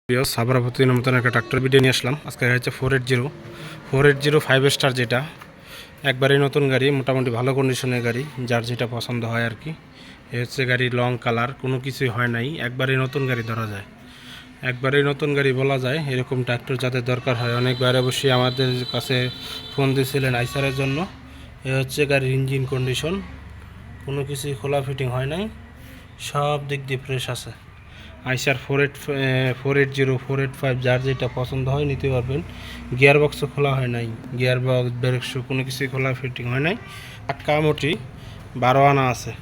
সাবরা প্রতিদিনের মতন একটা ট্রাক্টর ভিডিও নিয়ে আসলাম। আজকে হচ্ছে 480 5 স্টার, যেটা একবারেই নতুন গাড়ি, মোটামুটি ভালো কন্ডিশনের গাড়ি, যার যেটা পছন্দ হয় আর কি। এ হচ্ছে গাড়ি লং কালার, কোনো কিছুই হয় নাই, একবারেই নতুন গাড়ি ধরা যায়, একবারেই নতুন গাড়ি বলা যায়। এরকম ট্রাক্টর যাদের দরকার হয়, অনেকবার অবশ্যই আমাদের কাছে ফোন দিয়েছিলেন আইসারের জন্য। এ হচ্ছে গাড়ির ইঞ্জিন কন্ডিশন, কোনো কিছুই খোলা ফিটিং হয় নাই, সব দিক দিয়ে ফ্রেশ আছে। আইসার 480 485, যার যেটা পছন্দ হয় নিতে পারবেন। গিয়ার বক্সও খোলা হয় নাই, গিয়ার বক্স ব্রেক শু কোনো কিছুই খোলা ফিটিং হয় নাই, পাক্কা মোটি 12 আনা আছে।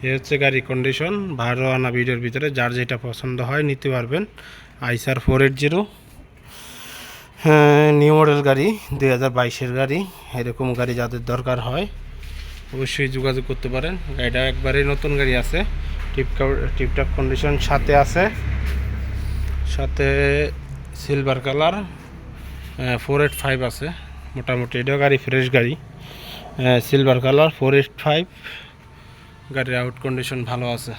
এ হচ্ছে গাড়ি কন্ডিশন, 12 আনা ভিডিওর ভিতরে, যার যেটা পছন্দ হয় নিতে পারবেন। আইসার 480, হ্যাঁ, নিউ মডেল গাড়ি, 2022-এর গাড়ি। এরকম গাড়ি যাদের দরকার হয় অবশ্যই যোগাযোগ করতে পারেন। গাড়িটা একবারেই নতুন গাড়ি আছে, টিপটপ কন্ডিশন সাথে আছে, সাথে সিলভার কালার 485 আছে। মোটামুটি এটাও গাড়ি ফ্রেশ গাড়ি, সিলভার কালার 485, গাড়ির আউট কন্ডিশন ভালো আছে।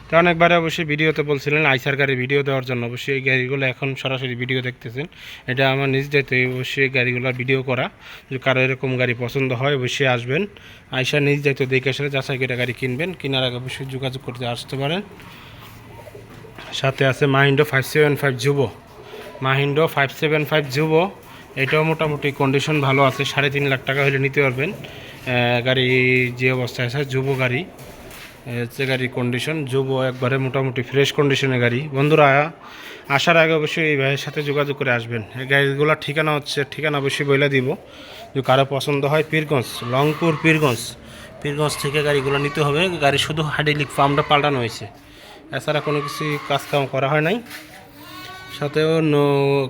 তো অনেকবারে অবশ্যই ভিডিওতে বলছিলেন আইসার গাড়ি ভিডিও দেওয়ার জন্য, অবশ্যই এই গাড়িগুলো এখন সরাসরি ভিডিও দেখতেছেন। এটা আমার নিজ দায়িত্ব অবশ্যই গাড়িগুলো ভিডিও করা। যদি কারো এরকম গাড়ি পছন্দ হয় অবশ্যই আসবেন, আইসার নিজ দায়িত্ব দেখে আসলে যাচাই করে গাড়ি কিনবেন। কেনার আগে অবশ্যই যোগাযোগ করতে আসতে পারেন। সাথে আছে মাহিন্দ্রা 575 যুবো, মাহিন্দ্রা 575 যুবো। এটাও মোটামুটি কন্ডিশন ভালো আছে, 3.5 লাখ টাকা হলে নিতে পারবেন। গাড়ি যে অবস্থায় আছে, যুবো গাড়ি হচ্ছে গাড়ির কন্ডিশন, যুবো একবারে মোটামুটি ফ্রেশ কন্ডিশনের গাড়ি। বন্ধুরা আসার আগে অবশ্যই এই ভাইয়ের সাথে যোগাযোগ করে আসবেন। এই গাড়িগুলোর ঠিকানা অবশ্যই বলে দিব। যদি কারো পছন্দ হয় পীরগঞ্জ, লংপুর পীরগঞ্জ থেকে গাড়িগুলো নিতে হবে। গাড়ি শুধু হাইড্রোলিক পাম্পটা পাল্টানো হয়েছে, এছাড়া কোনো কিছু কাজকাম করা হয় নাই। সাথেও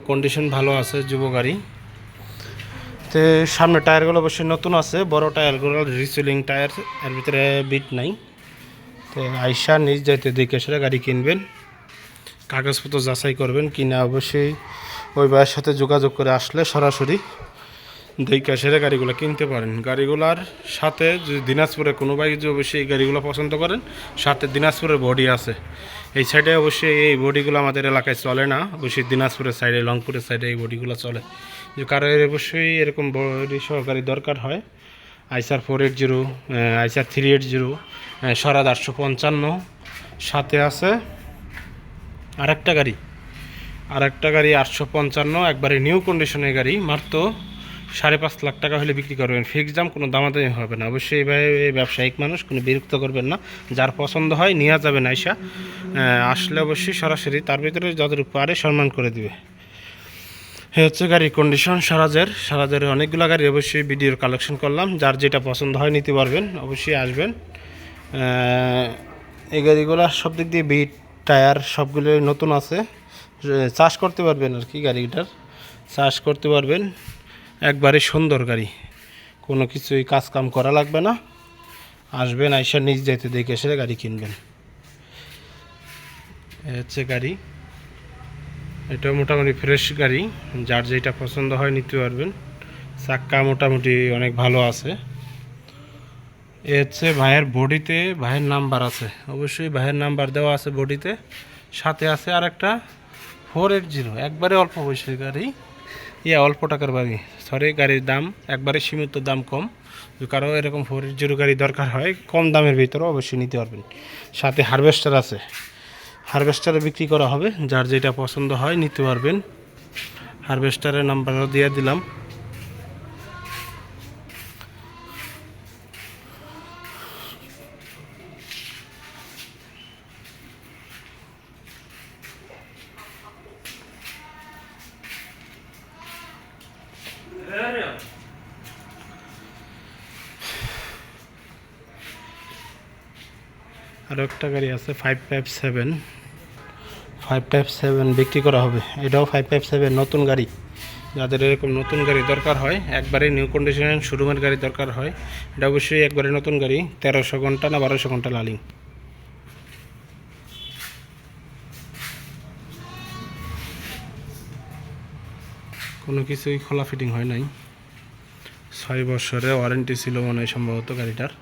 কন্ডিশন ভালো আছে যুব গাড়ি। তো সামনে টায়ারগুলো অবশ্যই নতুন আছে, বড় টায়ারগুলো রিসেলিং টায়ার, এর ভিতরে বিট নাই। তো আইসা নিজ যাইতে দেখে সেটা গাড়ি কিনবেন, কাগজপত্র যাচাই করবেন কিনা অবশ্যই ওই ভাইয়ের সাথে যোগাযোগ করে আসলে সরাসরি দেখে সেটা গাড়িগুলো কিনতে পারেন। গাড়িগুলার সাথে যদি দিনাজপুরে কোনো ভাই যদি অবশ্যই এই গাড়িগুলো পছন্দ করেন, সাথে দিনাজপুরের বডি আছে। এই সাইডে অবশ্যই এই বডিগুলো আমাদের এলাকায় চলে না, অবশ্যই দিনাজপুরের সাইডে, রংপুরের সাইডে এই বডিগুলো চলে। যে কারো অবশ্যই এরকম বডি সহকারী দরকার হয়, আইসার 480, আইসার 380, স্বরাজ 855, সাথে আছে আরেকটা গাড়ি 855, একবারে নিউ কন্ডিশনের গাড়ি, মাত্র 5.5 লাখ টাকা হলে বিক্রি করবেন। ফিক্সড দাম, কোনো দামাদামি হবে না। অবশ্যই এইভাবে ব্যবসায়িক মানুষ, কোনো বিরক্ত করবেন না, যার পছন্দ হয় নিয়ে যাবেন। আইসা আসলে অবশ্যই সরাসরি তার ভিতরে যতটুকু পারে সম্মান করে দিবে। এ হচ্ছে গাড়ির কন্ডিশন স্বরাজের অনেকগুলো গাড়ি অবশ্যই ভিডিওর কালেকশন করলাম, যার যেটা পছন্দ হয় নিতে পারবেন, অবশ্যই আসবেন। এই গাড়িগুলো সব দিক দিয়ে বিট, টায়ার সবগুলো নতুন আছে, চাষ করতে পারবেন আর কি, গাড়িটার চাষ করতে পারবেন। একবারে সুন্দর গাড়ি, কোনো কিছুই কাজকাম করা লাগবে না। আসবেন, আইসা নিজ যাইতে দেখে এসে গাড়ি কিনবেন। হচ্ছে গাড়ি, এটা মোটামুটি ফ্রেশ গাড়ি, যার যেটা পছন্দ হয় নিতে পারবেন। চাক্কা মোটামুটি অনেক ভালো আছে। এ হচ্ছে ভাইয়ের বডিতে, ভাইয়ের নাম্বার আছে, অবশ্যই ভাইয়ের নাম্বার দেওয়া আছে বডিতে। সাথে আছে আর একটা 480, একবারে অল্প বয়সের গাড়ি, অল্প টাকার গাড়ি, গাড়ির দাম একবারে সীমিত, দাম কম। যদি কারো এরকম 480 গাড়ি দরকার হয় কম দামের ভিতরে অবশ্যই নিতে পারবেন। সাথে হারভেস্টার আছে, হারভেস্টারে বিক্রি করা হবে, যার যেটা পছন্দ হয় নিতে পারবেন। হারভেস্টারের নাম্বারও দিয়ে দিলাম। আরও একটা গাড়ি আছে 557 বিক্রি করা হবে। এটাও 557 নতুন গাড়ি, যাদের এরকম নতুন গাড়ি দরকার হয়, একবারে নিউ কন্ডিশন শোরুমের গাড়ি দরকার হয়, এটা অবশ্যই একবারে নতুন গাড়ি। 1300 ঘন্টা না 1200 ঘন্টা লালিং, কোনো কিছুই খোলা ফিটিং হয় নাই, 6 বছরের ওয়ারেন্টি ছিল মনে হয় সম্ভবত গাড়িটার।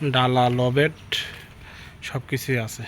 ডালা লবেট সব কিছুই আছে।